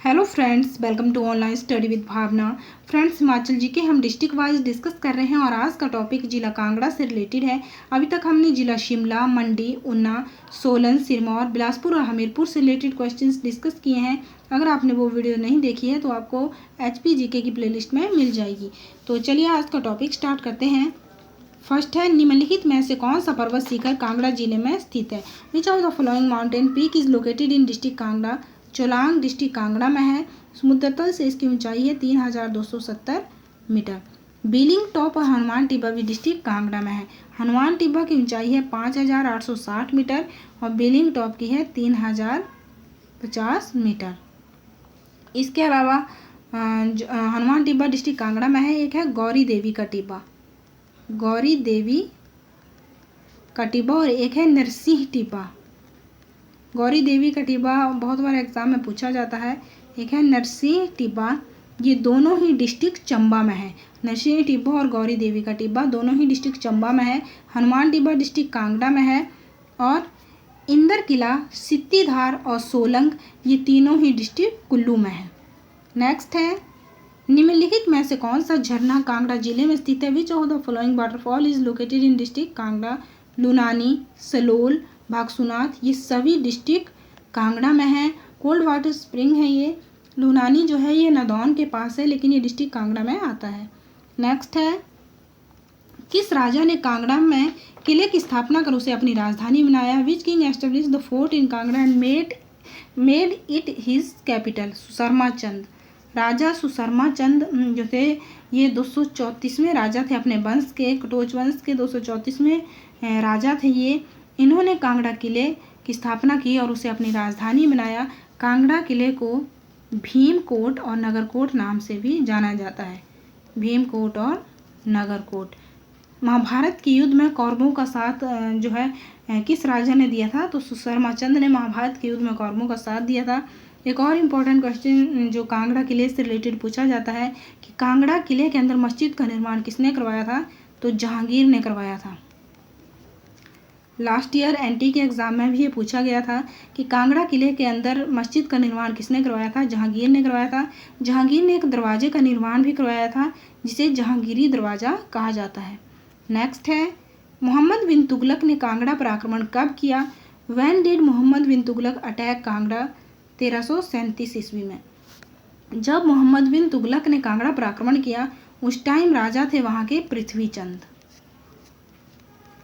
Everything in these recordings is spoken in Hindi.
Hello friends, welcome to online study with Bhavna. Friends, Himachal जी के हम डिस्ट्रिक्ट वाइज डिस्कस कर रहे हैं और आज का टॉपिक जिला कांगड़ा से रिलेटेड है। अभी तक हमने जिला शिमला, मंडी, ऊना, सोलन, सिरमौर, बिलासपुर और हमीरपुर से रिलेटेड क्वेश्चंस डिस्कस किए हैं। अगर आपने वो वीडियो नहीं देखी है तो आपको HP GK की प्लेलिस्ट में मिल जाएगी। तो चलिए आज का टॉपिक स्टार्ट करते हैं। फर्स्ट है, निम्नलिखित में से कौन सा पर्वत शिखर कांगड़ा जिले में स्थित है? Which of the following mountain peak is located in district Kangra? Cholang district Kangra में है। समुद्र तल से इसकी ऊंचाई है 3270 मीटर। बीलिंग टॉप और हनुमान टिब्बा भी डिस्ट्रिक्ट कांगड़ा में है। हनुमान टिब्बा की ऊंचाई है 5860 मीटर और बीलिंग टॉप की है 3050 मीटर। इसके अलावा हनुमान टिब्बा डिस्ट्रिक्ट कांगड़ा में है। एक है गौरी देवी का टिब्बा, गौरी देवी का टिब्बा, और एक है नरसिंह टिब्बा। गौरी देवी का टिब्बा बहुत बार एग्जाम में पूछा जाता है। एक है नरसिंह टिब्बा, ये दोनों ही डिस्ट्रिक्ट चंबा में है। नरसिंह टिब्बा और गौरी देवी का टिब्बा दोनों ही डिस्ट्रिक्ट चंबा में है। हनुमान टिब्बा डिस्ट्रिक्ट कांगड़ा में है और इंदर किला, सित्तीधार और सोलंग ये तीनों ही डिस्ट्रिक्ट कुल्लू में है। नेक्स्ट है, निम्नलिखित में से कौन सा झरना कांगड़ा जिले में स्थित है? Which of the following waterfall is located in district Kangra? Lunani, Salol, Bhagsunath ये सभी डिस्ट्रिक्ट कांगड़ा में है। कोल्ड वाटर स्प्रिंग है ये। लुनानी जो है ये नदौन के पास है, लेकिन ये डिस्ट्रिक्ट कांगड़ा में आता है। नेक्स्ट है, किस राजा ने कांगड़ा में किले की स्थापना कर उसे अपनी राजधानी बनाया? Which king establish the fort in Kangra and made it his capital? Susharma Chand. राजा सुशर्मा चंद जो थे ये 234वें राजा थे अपने वंश के, कटोच वंश के 234वें राजा थे ये। इन्होंने कांगड़ा किले की स्थापना की और उसे अपनी राजधानी बनाया। कांगड़ा किले को भीमकोट और नगरकोट नाम से भी जाना जाता है। भीमकोट और नगरकोट। महाभारत के युद्ध में कौरवों का साथ जो है किस राजा ने दिया था? तो सुशर्मा चंद ने महाभारत के युद्ध में कौरवों का साथ दिया था। एक और इम्पोर्टेंट क्वेश्चन जो कांगड़ा किले से रिलेटेड पूछा जाता है कि कांगड़ा किले के अंदर मस्जिद का निर्माण किसने करवाया था? तो जहांगीर ने करवाया था। लास्ट ईयर NT के एग्ज़ाम में भी ये पूछा गया था कि कांगड़ा किले के अंदर मस्जिद का निर्माण किसने करवाया था? जहांगीर ने करवाया था। जहांगीर ने एक दरवाजे का निर्माण भी करवाया था जिसे जहांगीरी दरवाज़ा कहा जाता है। नेक्स्ट है, मोहम्मद बिन तुगलक ने कांगड़ा पर आक्रमण कब किया? When did Mohammad bin Tughlaq attack Kangra? 1337 ईस्वी में। जब मोहम्मद बिन तुगलक ने कांगड़ा पर आक्रमण किया उस टाइम राजा थे वहाँ के पृथ्वीचंद।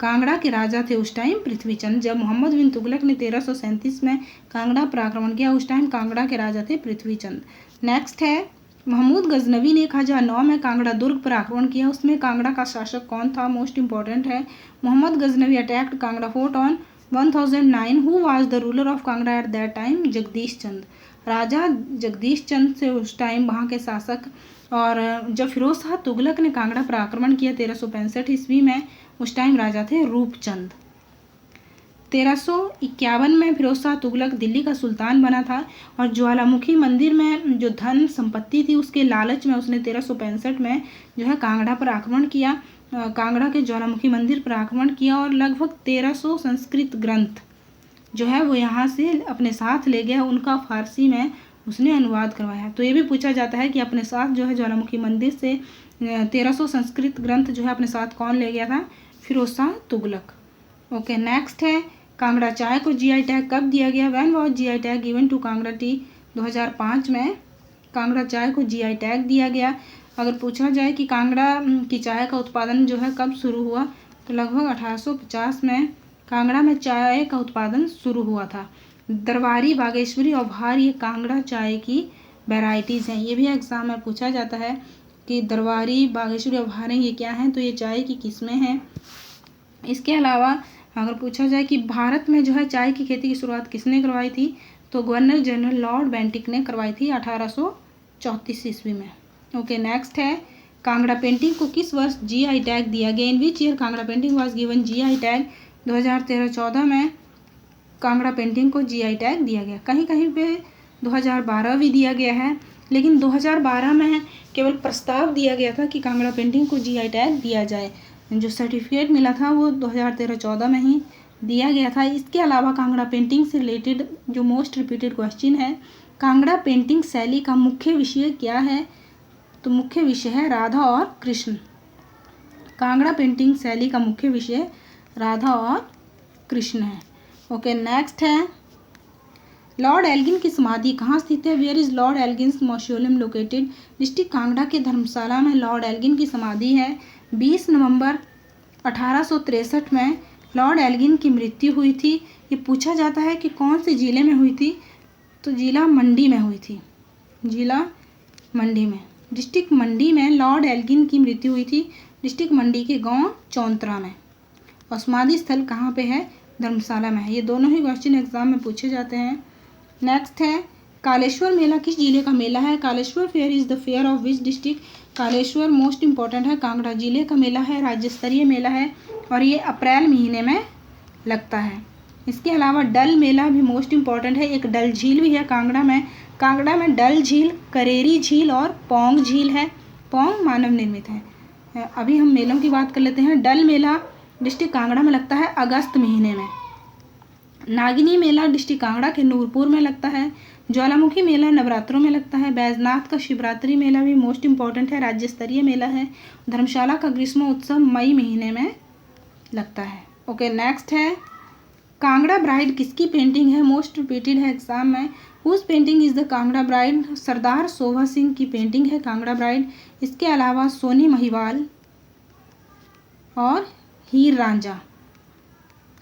कांगड़ा के राजा थे उस टाइम पृथ्वीचंद। जब मोहम्मद बिन तुगलक ने 1337 में कांगड़ा पर आक्रमण किया उस टाइम कांगड़ा के राजा थे पृथ्वीचंद। नेक्स्ट है, महमूद गजनवी ने 1009 में कांगड़ा दुर्ग पर आक्रमण किया, उसमें कांगड़ा का शासक कौन था? मोस्ट इंपॉर्टेंट है। Mohammad Ghaznavi attacked Kangra fort on 1009। Who was the ruler of Kangra at that time? Jagdish Chand. राजा जगदीश चंद से उस टाइम वहाँ के शासक। और जब फिरोज शाह तुगलक ने कांगड़ा पर आक्रमण किया 1365 ईस्वी में उस टाइम राजा थे रूपचंद। 1351 में फिरोज शाह तुगलक दिल्ली का सुल्तान बना था और ज्वालामुखी मंदिर में जो धन संपत्ति थी उसके लालच में उसने 1365 में जो है कांगड़ा पर आक्रमण किया। कांगड़ा के ज्वालामुखी मंदिर पर आक्रमण किया और लगभग 1300 संस्कृत ग्रंथ जो है वो यहाँ से अपने साथ ले गया। उनका फारसी में उसने अनुवाद करवाया। तो ये भी पूछा जाता है कि अपने साथ जो है ज्वालामुखी मंदिर से 1300 संस्कृत ग्रंथ जो है अपने साथ कौन ले गया था? फिरोज शाह तुगलक। ओके, नेक्स्ट है, कांगड़ा चाय को GI टैग कब दिया गया? When was GI tag given to Kangra tea? 2005 में कांगड़ा चाय को GI टैग दिया गया। अगर पूछा जाए कि कांगड़ा की चाय का उत्पादन जो है कब शुरू हुआ तो लगभग 1850 में कांगड़ा में चाय का उत्पादन शुरू हुआ था। दरबारी, बागेश्वरी और भार ये कांगड़ा चाय की वैरायटीज़ हैं। ये भी एग्जाम में पूछा जाता है कि दरबारी, बागेश्वरी और भार ये क्या हैं? तो ये चाय की किस्में हैं। इसके अलावा अगर पूछा जाए कि भारत में जो है चाय की खेती की शुरुआत किसने करवाई थी तो गवर्नर जनरल लॉर्ड बेंटिक ने करवाई थी 1834 ईस्वी में। ओके, नेक्स्ट है, कांगड़ा पेंटिंग को किस वर्ष GI टैग दिया गया? In which year Kangra painting was given GI tag? 2013-14 में कांगड़ा पेंटिंग को GI टैग दिया गया। कहीं कहीं पे 2012 भी दिया गया है, लेकिन 2012 में केवल प्रस्ताव दिया गया था कि कांगड़ा पेंटिंग को GI टैग दिया जाए। जो सर्टिफिकेट मिला था वो 2013-14 में ही दिया गया था। इसके अलावा कांगड़ा पेंटिंग से रिलेटेड जो मोस्ट रिपीटेड क्वेश्चन है कांगड़ा पेंटिंग शैली का मुख्य विषय क्या है? तो मुख्य विषय है राधा और कृष्ण। कांगड़ा पेंटिंग शैली का मुख्य विषय राधा और कृष्ण है। ओके, नेक्स्ट है लॉर्ड एल्गिन की समाधि कहाँ स्थित है? Where is lord Elgin's mausoleum located? District Kangra के धर्मशाला में लॉर्ड एल्गिन की समाधि है। 20 नवंबर 1863 में लॉर्ड एल्गिन की मृत्यु हुई थी। ये पूछा जाता है कि कौन से ज़िले में हुई थी? तो जिला मंडी में हुई थी, जिला मंडी में, डिस्ट्रिक्ट मंडी में लॉर्ड एल्गिन की मृत्यु हुई थी, डिस्ट्रिक्ट मंडी के गांव चौंतरा में। और समाधि स्थल कहाँ पे है? धर्मशाला में है। ये दोनों ही क्वेश्चन एग्जाम में पूछे जाते हैं। नेक्स्ट है कालेश्वर मेला किस जिले का मेला है? Kaleshwar fair is the fair of which district? Kaleshwar most important है, कांगड़ा जिले का मेला है, राज्य स्तरीय मेला है और ये अप्रैल महीने में लगता है। इसके अलावा डल मेला भी मोस्ट इंपॉर्टेंट है, एक डल झील भी है कांगड़ा में। कांगड़ा में डल झील, करेरी झील और पोंग झील है। पोंग मानव निर्मित है। अभी हम मेलों की बात कर लेते हैं। डल मेला डिस्ट्रिक्ट कांगड़ा में लगता है अगस्त महीने में। नागिनी मेला डिस्ट्रिक्ट कांगड़ा के नूरपुर में लगता है। ज्वालामुखी मेला नवरात्रों में लगता है। बैजनाथ का शिवरात्रि मेला भी मोस्ट इंपॉर्टेंट है, राज्य स्तरीय मेला है। धर्मशाला का ग्रीष्म उत्सव मई महीने में लगता है। ओके, नेक्स्ट है कांगड़ा ब्राइड किसकी पेंटिंग है? मोस्ट रिपीटेड है एग्जाम में। Whose painting is the Kangra bride? Sardar Shobha Singh की पेंटिंग है कांगड़ा ब्राइड। इसके अलावा सोनी महिवाल और हीर रांझा,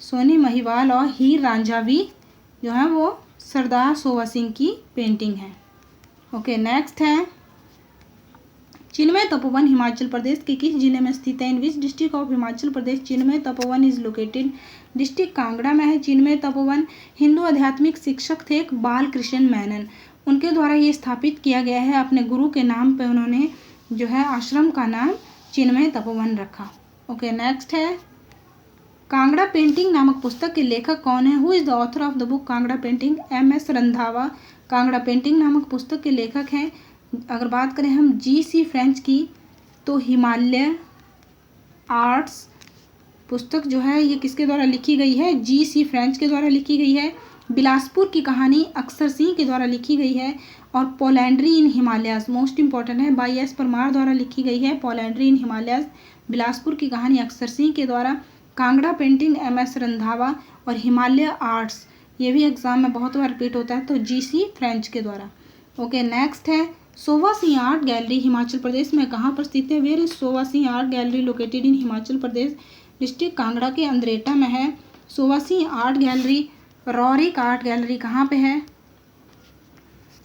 सोनी महिवाल और हीर रांझा भी जो है वो सरदार शोभा सिंह की पेंटिंग है। ओके, नेक्स्ट है चिन्मय तपोवन हिमाचल प्रदेश के किस जिले में स्थित है? In which district of Himachal Pradesh Chinmaya Tapovan is located? District Kangra में है चिन्मय तपोवन। हिंदू आध्यात्मिक शिक्षक थे एक बालकृष्ण मेनन, उनके द्वारा ये स्थापित किया गया है। अपने गुरु के नाम पे उन्होंने जो है आश्रम का नाम चिन्मय तपोवन रखा। ओके, नेक्स्ट है कांगड़ा पेंटिंग नामक पुस्तक के लेखक कौन है? Who is the author of the book Kangra painting? MS Randhawa Kangra painting नामक पुस्तक के लेखक हैं। अगर बात करें हम GC फ्रेंच की तो हिमालय आर्ट्स पुस्तक जो है ये किसके द्वारा लिखी गई है? GC फ्रेंच के द्वारा लिखी गई है। बिलासपुर की कहानी अक्षर सिंह के द्वारा लिखी गई है। और पोलैंड्री इन हिमालयाज मोस्ट इंपॉर्टेंट है, बाई S परमार द्वारा लिखी गई है। पोलैंड्री इन हिमालयाज, बिलासपुर की कहानी अक्षर सिंह के द्वारा। कांगड़ा पेंटिंग MS रंधावा और हिमालय आर्ट्स ये भी एग्जाम में बहुत बार रिपीट होता है, तो GC फ्रेंच के द्वारा। ओके, नेक्स्ट है शोभा सिंह आर्ट गैलरी हिमाचल प्रदेश में कहाँ पर स्थित है? Where is Shobha Singh art gallery located in Himachal Pradesh? District Kangra के अंद्रेटा में है Shobha Singh art gallery. Roerich art gallery कहाँ पे है?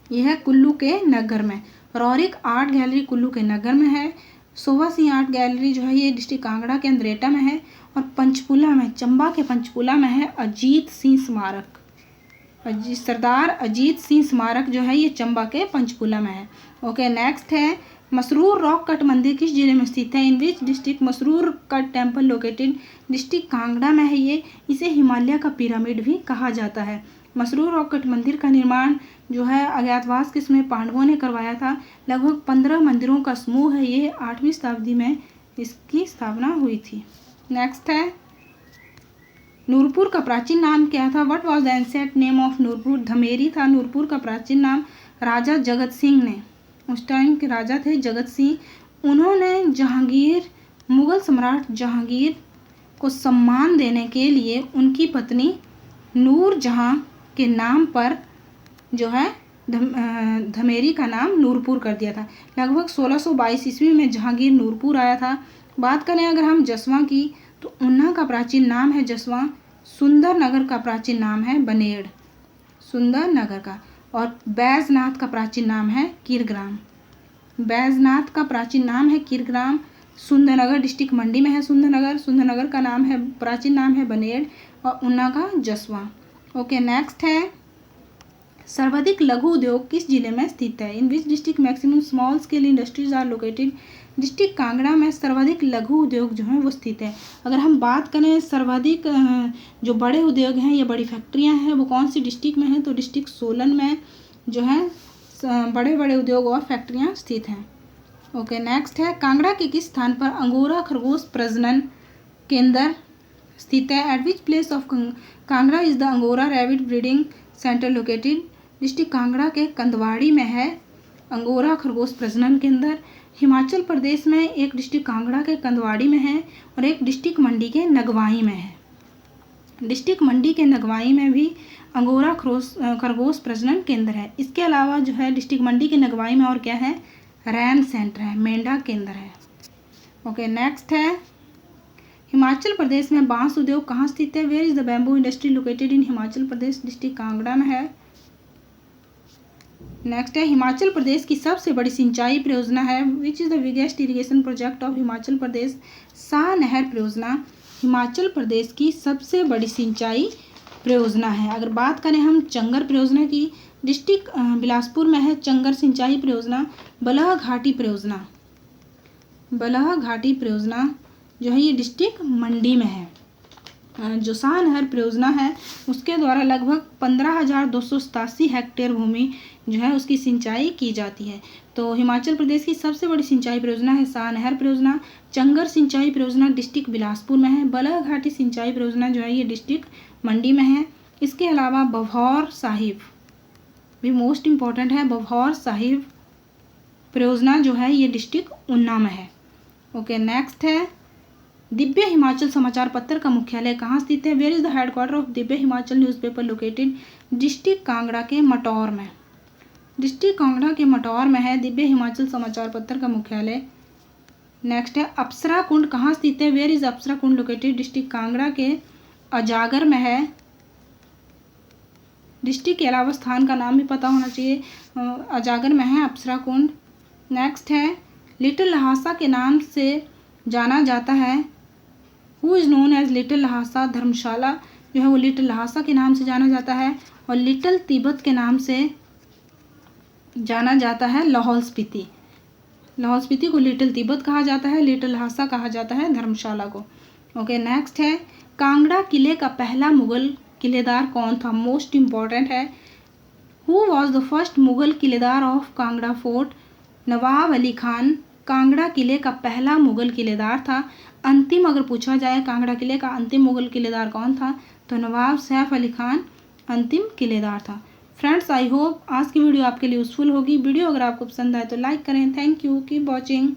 यह है कुल्लू के नगर में। रौरिक आर्ट गैलरी कुल्लू के नगर में है। शोभा सिंह आर्ट गैलरी जो है ये डिस्ट्रिक्ट कांगड़ा के अंद्रेटा में है। और पंचकूला में, चंबा के पंचकूला में है अजीत सिंह स्मारक। सरदार अजीत सिंह स्मारक जो है ये चंबा के पंचकूला में है। ओके, नेक्स्ट है मसरूर रॉक कट मंदिर किस जिले में स्थित है? In which district Masroor cut temple located? District Kangra में है ये। इसे हिमालय का पिरामिड भी कहा जाता है। मसरूर रॉक कट मंदिर का निर्माण जो है अज्ञातवास के समय पांडवों ने करवाया था। लगभग 15 मंदिरों का समूह है ये। 8वीं शताब्दी में इसकी स्थापना हुई थी। नेक्स्ट है नूरपुर का प्राचीन नाम क्या था? What was the ancient name of Nurpur? Dhameri था नूरपुर का प्राचीन नाम। राजा जगत सिंह ने, उस टाइम के राजा थे जगत सिंह, उन्होंने जहांगीर, मुगल सम्राट जहांगीर को सम्मान देने के लिए उनकी पत्नी नूर जहां के नाम पर जो है धमेरी का नाम नूरपुर कर दिया था। लगभग 1622 ईस्वी में जहांगीर नूरपुर आया था। बात करें अगर हम जसवां की तो ऊना का प्राचीन नाम है जसवां। सुंदर नगर का प्राचीन नाम है बनेड़, सुंदर नगर का। और बैजनाथ का प्राचीन नाम है कीरग्राम। बैजनाथ का प्राचीन नाम है कीरग्राम। सुंदरनगर डिस्ट्रिक्ट मंडी में है सुंदरनगर। सुंदरनगर का नाम है, प्राचीन नाम है बनेड़। और ऊना का जसवां। ओके, नेक्स्ट है सर्वाधिक लघु उद्योग किस जिले में स्थित है? In which district maximum small scale industries are located? District Kangra में सर्वाधिक लघु उद्योग जो हैं वो स्थित है। अगर हम बात करें सर्वाधिक जो बड़े उद्योग हैं या बड़ी फैक्ट्रियां हैं वो कौन सी डिस्ट्रिक्ट में हैं? तो डिस्ट्रिक्ट सोलन में जो है बड़े बड़े उद्योग और फैक्ट्रियां स्थित हैं। ओके, नेक्स्ट है कांगड़ा के किस स्थान पर अंगोरा खरगोश प्रजनन केंद्र स्थित है? Eight which place of Kangra is the angora rabbit breeding centre located? District Kangra के कंदवाड़ी में है अंगोरा खरगोश प्रजनन केंद्र। हिमाचल प्रदेश में एक डिस्ट्रिक्ट कांगड़ा के कंदवाड़ी में है और एक डिस्ट्रिक्ट मंडी के नगवाई में है। डिस्ट्रिक्ट मंडी के नगवाई में भी अंगोरा खरगोश प्रजनन केंद्र है। इसके अलावा जो है डिस्ट्रिक्ट मंडी के नगवाई में और क्या है, रैम सेंटर है, मेंढा केंद्र है। ओके, नेक्स्ट है हिमाचल प्रदेश में बांस उद्योग कहाँ स्थित है? Where is the bamboo industry located in Himachal Pradesh? District Kangra में है। नेक्स्ट है हिमाचल प्रदेश की सबसे बड़ी सिंचाई परियोजना है। Which is the biggest irrigation project of Himachal Pradesh? Shah Nahar परियोजना हिमाचल प्रदेश की सबसे बड़ी सिंचाई परियोजना है। अगर बात करें हम चंगर परियोजना की, डिस्ट्रिक्ट बिलासपुर में है चंगर सिंचाई परियोजना। बलह घाटी परियोजना जो है ये डिस्ट्रिक्ट मंडी में है। जो शाह नहर परियोजना है उसके द्वारा लगभग 15,287 हेक्टेयर भूमि जो है उसकी सिंचाई की जाती है। तो हिमाचल प्रदेश की सबसे बड़ी सिंचाई परियोजना है शाह नहर परियोजना। चंगर सिंचाई परियोजना डिस्ट्रिक्ट बिलासपुर में है। बलह घाटी सिंचाई परियोजना जो है ये डिस्ट्रिक्ट मंडी में है। इसके अलावा बभौर साहिब भी मोस्ट इम्पॉर्टेंट है। बभौर साहिब परियोजना जो है ये डिस्ट्रिक्ट ऊना में है। ओके, नेक्स्ट है दिव्य हिमाचल समाचार पत्र का मुख्यालय कहाँ स्थित है? Where is the headquarter of Divya Himachal newspaper located? District Kangra के मटौर में। डिस्ट्रिक्ट कांगड़ा के मटौर में है दिव्य हिमाचल समाचार पत्र का मुख्यालय। नेक्स्ट है अप्सरा कुंड कहाँ स्थित है? Where is Apsara Kund located? District Kangra के अजागर में है। डिस्ट्रिक्ट के अलावा स्थान का नाम भी पता होना चाहिए। अजागर में है अप्सरा कुंड। नेक्स्ट है लिटिल लहासा के नाम से जाना जाता है। Who is known as little Lhasa? Dharamshala जो है वो लिटिल लहासा के नाम से जाना जाता है। और लिटिल तिब्बत के नाम से जाना जाता है लाहौल स्पीति। लाहौल स्पीति को लिटिल तिब्बत कहा जाता है, लिटिल लहासा कहा जाता है धर्मशाला को। ओके, नेक्स्ट है कांगड़ा किले का पहला मुगल किलेदार कौन था? मोस्ट इम्पॉर्टेंट है। Who was the first Mughal किलेदार ऑफ कांगड़ा फोर्ट? नवाब अली खान कांगड़ा किले का पहला मुगल किलेदार था। अंतिम अगर पूछा जाए कांगड़ा किले का अंतिम मुगल किलेदार कौन था, तो नवाब सैफ अली खान अंतिम किलेदार था। फ्रेंड्स, आई होप आज की वीडियो आपके लिए यूज़फुल होगी। वीडियो अगर आपको पसंद आए तो लाइक करें। Thank you, keep watching.